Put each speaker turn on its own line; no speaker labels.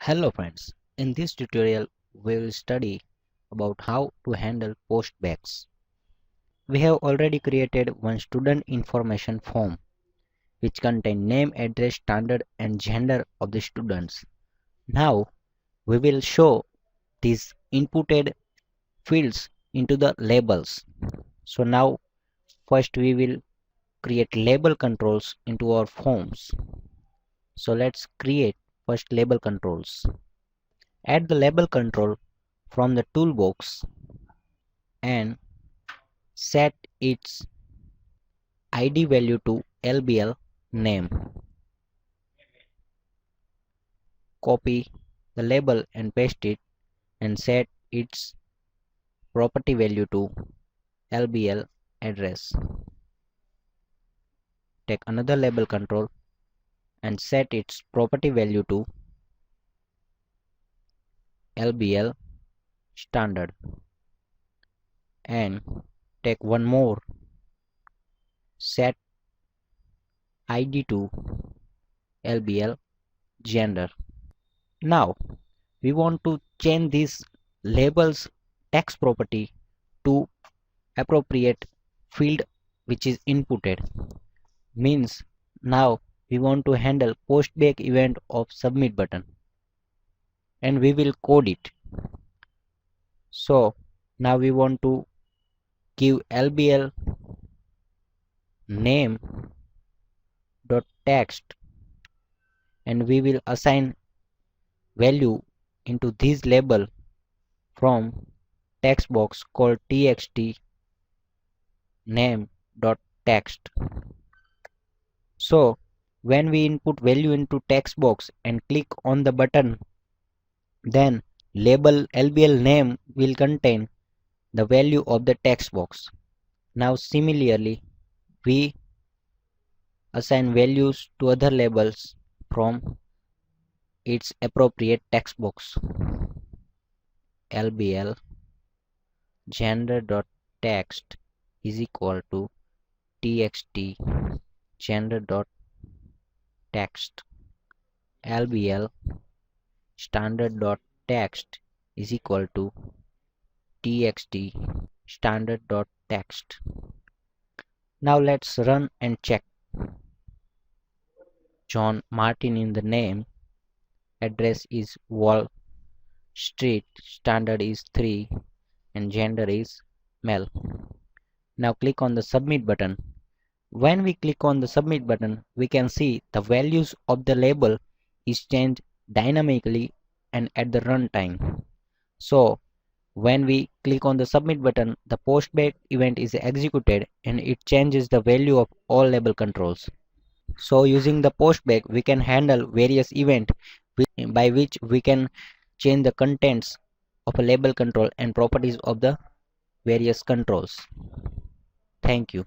Hello friends, in this tutorial we will study about how to handle postbacks. We have already created one student information form which contain name, address, standard and gender of the students. Now we will show these inputted fields into the labels. So now first we will create label controls into our forms. So let's create first label controls. Add the label control from the toolbox and set its ID value to LBL name. Copy the label and paste it and set its property value to LBL address. Take another label control and set its property value to LBL standard and take one more, set ID to LBL gender. Now we want to change this labels text property to appropriate field which is inputted. Means now we want to handle postback event of submit button and we will code it. So now we want to give LBL name dot text and we will assign value into this label from text box called txt name dot text. So when we input value into text box and click on the button, then label LBL name will contain the value of the text box. Now similarly we assign values to other labels from its appropriate text box. LBL gender.text is equal to txt gender.text. LBL standard.text is equal to txt standard.text. Now let's run and check. John Martin in the name, address is Wall Street, standard is 3 and gender is male. Now click on the submit button. When we click on the submit button, we can see the values of the label is changed dynamically and at the runtime. So when we click on the submit button, the postback event is executed and it changes the value of all label controls. So using the postback, we can handle various events by which we can change the contents of a label control and properties of the various controls. Thank you.